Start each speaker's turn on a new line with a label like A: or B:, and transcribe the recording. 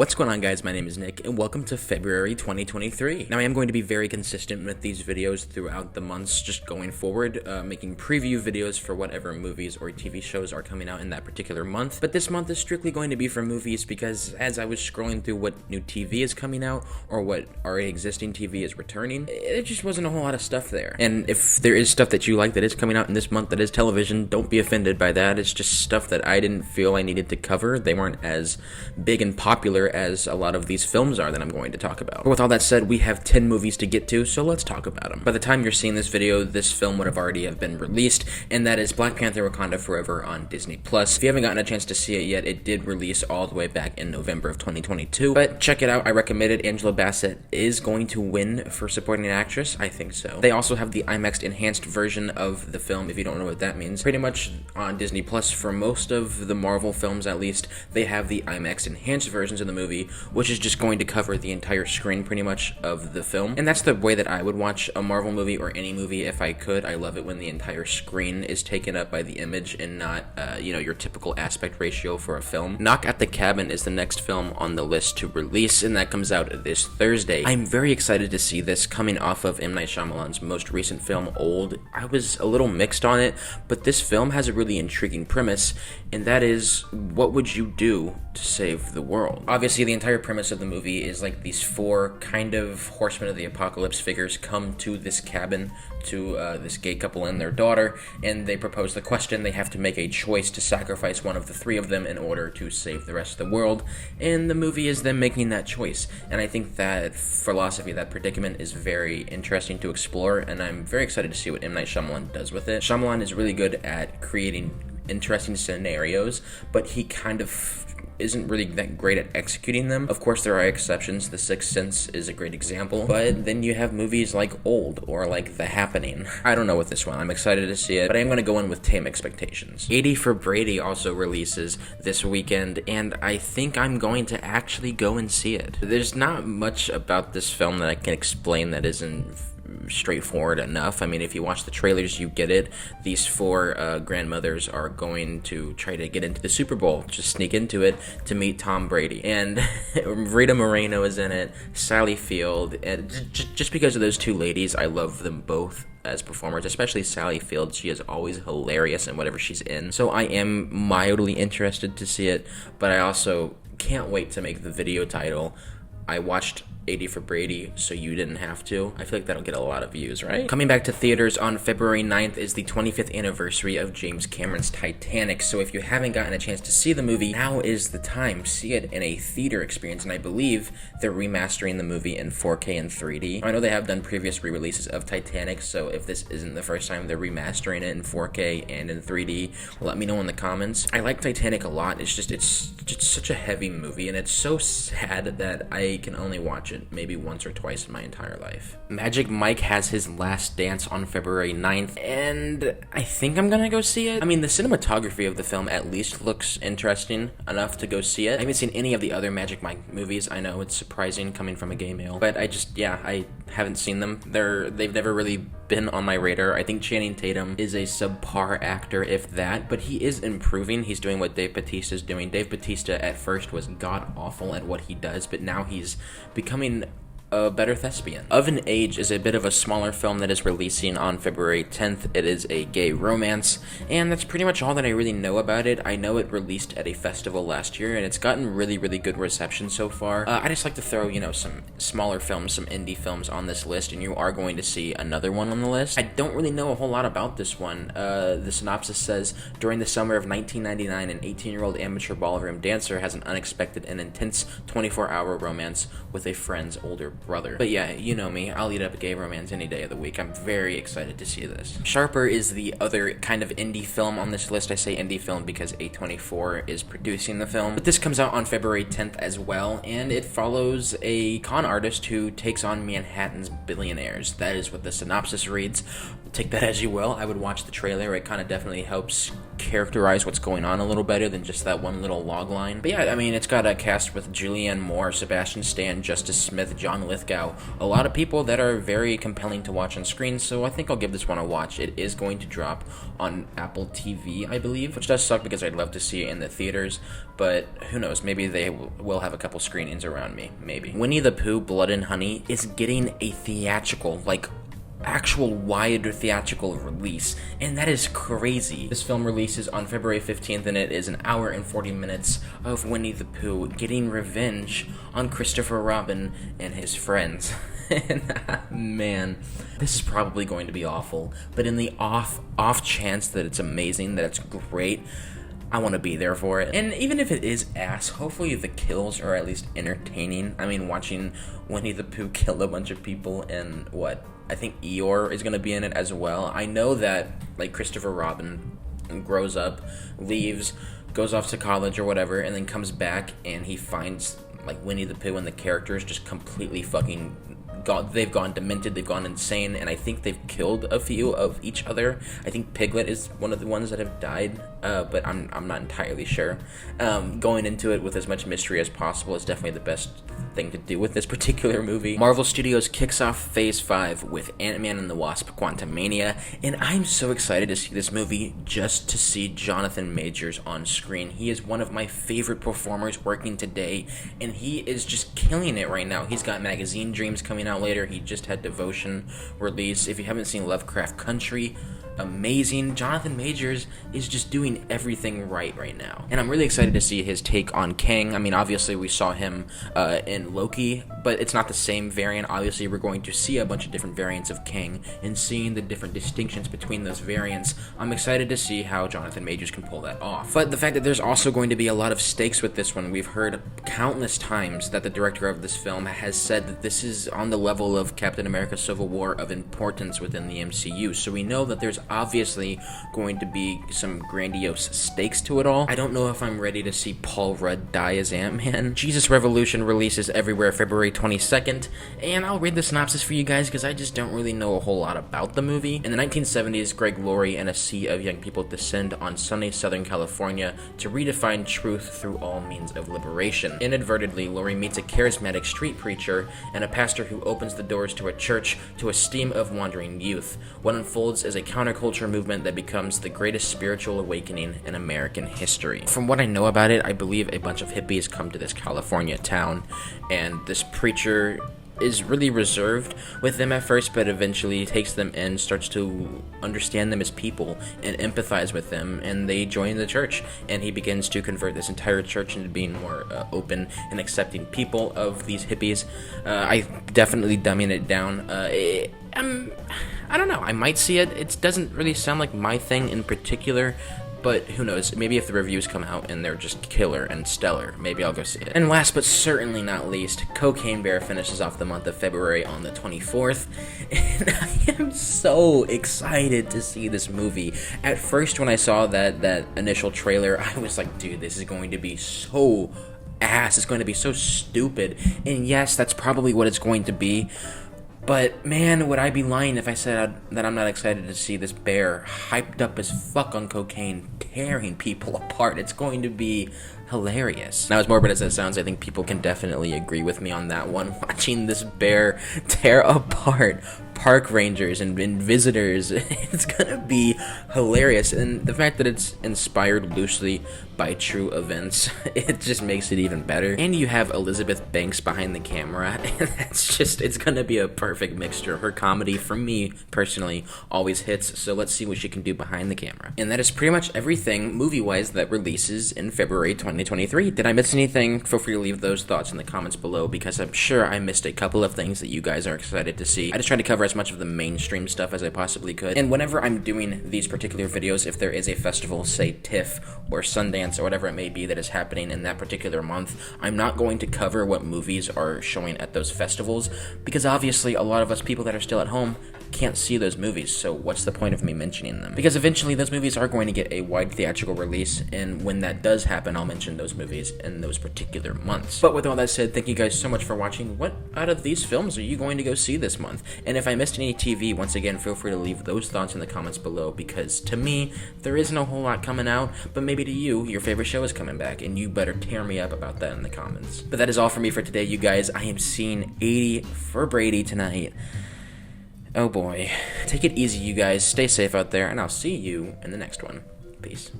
A: What's going on, guys? My name is Nick and welcome to February 2023. Now I am going to be very consistent with these videos throughout the months just going forward, making preview videos for whatever movies or TV shows are coming out in that particular month. But this month is strictly going to be for movies because as I was scrolling through what new TV is coming out or what already existing TV is returning, it just wasn't a whole lot of stuff there. And if there is stuff that you like that is coming out in this month that is television, don't be offended by that. It's just stuff that I didn't feel I needed to cover. They weren't as big and popular as a lot of these films are that I'm going to talk about. But with all that said, we have 10 movies to get to, so let's talk about them. By the time you're seeing this video, this film would have already have been released, and that is Black Panther: Wakanda Forever on Disney+. If you haven't gotten a chance to see it yet, it did release all the way back in November of 2022, but check it out. I recommend it. Angela Bassett is going to win for supporting actress. I think so. They also have the IMAX enhanced version of the film, if you don't know what that means. Pretty much on Disney+, for most of the Marvel films at least, they have the IMAX enhanced versions of the movie, which is just going to cover the entire screen pretty much of the film. And that's the way that I would watch a Marvel movie or any movie if I could. I love it when the entire screen is taken up by the image and not, your typical aspect ratio for a film. Knock at the Cabin is the next film on the list to release, and that comes out this Thursday. I'm very excited to see this coming off of M. Night Shyamalan's most recent film, Old. I was a little mixed on it, but this film has a really intriguing premise, and that is, what would you do to save the world? Obviously, the entire premise of the movie is like these four kind of horsemen of the apocalypse figures come to this cabin to this gay couple and their daughter, and they propose the question. They have to make a choice to sacrifice one of the three of them in order to save the rest of the world, and the movie is them making that choice. And I think that philosophy, that predicament, is very interesting to explore, and I'm very excited to see what M. Night Shyamalan does with it. Shyamalan is really good at creating interesting scenarios, but he kind of isn't really that great at executing them. Of course, there are exceptions. The Sixth Sense is a great example, but then you have movies like Old or like The Happening. I don't know with this one. I'm excited to see it, but I am going to go in with tame expectations. 80 for Brady also releases this weekend, and I think I'm going to actually go and see it. There's not much about this film that I can explain that isn't straightforward enough. I mean, if you watch the trailers, you get it. These four grandmothers are going to try to get into the Super Bowl, just sneak into it to meet Tom Brady. And Rita Moreno is in it, Sally Field, and just because of those two ladies, I love them both as performers, especially Sally Field. She is always hilarious in whatever she's in. So I am mildly interested to see it, but I also can't wait to make the video title, I watched 80 for Brady, so you didn't have to. I feel like that'll get a lot of views, right? Coming back to theaters on February 9th is the 25th anniversary of James Cameron's Titanic, so if you haven't gotten a chance to see the movie, now is the time. See it in a theater experience, and I believe they're remastering the movie in 4K and 3D. I know they have done previous re-releases of Titanic, so if this isn't the first time they're remastering it in 4K and in 3D, let me know in the comments. I like Titanic a lot. It's just such a heavy movie, and it's so sad that I can only watch it maybe once or twice in my entire life. Magic Mike has his last dance on February 9th, and I think I'm gonna go see it. I mean, the cinematography of the film at least looks interesting enough to go see it. I haven't seen any of the other Magic Mike movies. I know it's surprising coming from a gay male, but I haven't seen them. They've never really been on my radar. I think Channing Tatum is a subpar actor, if that, but he is improving. He's doing what Dave Bautista's doing. Dave Bautista at first was god-awful at what he does, but now he's becoming a better thespian. Of an Age is a bit of a smaller film that is releasing on February 10th. It is a gay romance, and that's pretty much all that I really know about it. I know it released at a festival last year, and it's gotten really, really good reception so far. I just like to throw, some smaller films, some indie films on this list, and you are going to see another one on the list. I don't really know a whole lot about this one. The synopsis says, during the summer of 1999, an 18-year-old amateur ballroom dancer has an unexpected and intense 24-hour romance with a friend's older brother. But yeah, you know me, I'll eat up a gay romance any day of the week. I'm very excited to see this. Sharper is the other kind of indie film on this list. I say indie film because A24 is producing the film. But this comes out on February 10th as well, and it follows a con artist who takes on Manhattan's billionaires. That is what the synopsis reads. Take that as you will. I would watch the trailer. It kind of definitely helps characterize what's going on a little better than just that one little log line. But yeah, I mean, it's got a cast with Julianne Moore, Sebastian Stan, Justice Smith, John Lithgow. A lot of people that are very compelling to watch on screen, so I think I'll give this one a watch. It is going to drop on Apple TV, I believe, which does suck because I'd love to see it in the theaters, but who knows, maybe they will have a couple screenings around me, maybe. Winnie the Pooh, Blood and Honey is getting a theatrical, actual wide theatrical release, and that is crazy. This film releases on February 15th, and it is an hour and 40 minutes of Winnie the Pooh getting revenge on Christopher Robin and his friends. And man, this is probably going to be awful, but in the off chance that it's amazing, that it's great, I want to be there for it. And even if it is ass, hopefully the kills are at least entertaining. I mean, watching Winnie the Pooh kill a bunch of people, and I think Eeyore is going to be in it as well. I know that, Christopher Robin grows up, leaves, goes off to college or whatever, and then comes back and he finds, Winnie the Pooh and the characters just completely fucking they've gone demented, they've gone insane, and I think they've killed a few of each other. I think Piglet is one of the ones that have died, but I'm not entirely sure. Going into it with as much mystery as possible is definitely the best thing to do with this particular movie. Marvel Studios kicks off Phase 5 with Ant-Man and the Wasp: Quantumania, and I'm so excited to see this movie just to see Jonathan Majors on screen. He is one of my favorite performers working today, and he is just killing it right now. He's got Magazine Dreams coming out later. He just had Devotion release. If you haven't seen Lovecraft Country, amazing. Jonathan Majors is just doing everything right now. And I'm really excited to see his take on Kang. I mean, obviously we saw him in Loki, but it's not the same variant. Obviously we're going to see a bunch of different variants of Kang, and seeing the different distinctions between those variants, I'm excited to see how Jonathan Majors can pull that off. But the fact that there's also going to be a lot of stakes with this one, we've heard countless times that the director of this film has said that this is on the level of Captain America: Civil War of importance within the MCU, so we know that there's obviously going to be some grandiose stakes to it all. I don't know if I'm ready to see Paul Rudd die as Ant-Man. Jesus Revolution releases everywhere February 22nd, and I'll read the synopsis for you guys because I just don't really know a whole lot about the movie. In the 1970s, Greg Laurie and a sea of young people descend on sunny Southern California to redefine truth through all means of liberation. Inadvertently, Laurie meets a charismatic street preacher and a pastor who opens the doors to a church to a stream of wandering youth. What unfolds is a counterculture movement that becomes the greatest spiritual awakening in American history. From what I know about it, I believe a bunch of hippies come to this California town, and this preacher is really reserved with them at first, but eventually takes them in, starts to understand them as people and empathize with them, and they join the church, and he begins to convert this entire church into being more open and accepting people of these hippies. I definitely dumbing it down. I don't know, I might see it. It doesn't really sound like my thing in particular, but who knows, maybe if the reviews come out and they're just killer and stellar, maybe I'll go see it. And last but certainly not least, Cocaine Bear finishes off the month of February on the 24th, and I am so excited to see this movie. At first, when I saw that initial trailer, I was like, dude, this is going to be so ass, it's going to be so stupid, and yes, that's probably what it's going to be. But man, would I be lying if I said that I'm not excited to see this bear hyped up as fuck on cocaine tearing people apart. It's going to be hilarious. Now, as morbid as that sounds, I think people can definitely agree with me on that one. Watching this bear tear apart park rangers and visitors, it's gonna be hilarious. And the fact that it's inspired loosely by true events, it just makes it even better. And you have Elizabeth Banks behind the camera, and it's gonna be a perfect mixture. Her comedy, for me personally, always hits, so let's see what she can do behind the camera. And that is pretty much everything movie-wise that releases in February 2023. Did I miss anything? Feel free to leave those thoughts in the comments below, because I'm sure I missed a couple of things that you guys are excited to see. I just tried to cover as much of the mainstream stuff as I possibly could. And whenever I'm doing these particular videos, if there is a festival, say TIFF or Sundance or whatever it may be that is happening in that particular month, I'm not going to cover what movies are showing at those festivals, because obviously a lot of us people that are still at home can't see those movies, so what's the point of me mentioning them? Because eventually those movies are going to get a wide theatrical release, and when that does happen, I'll mention those movies in those particular months. But with all that said, thank you guys so much for watching. What out of these films are you going to go see this month? And if I missed any TV, once again, feel free to leave those thoughts in the comments below, because to me, there isn't a whole lot coming out, but maybe to you, your favorite show is coming back, and you better tear me up about that in the comments. But that is all for me for today, you guys. I am seeing 80 for Brady tonight. Oh boy. Take it easy, you guys. Stay safe out there, and I'll see you in the next one. Peace.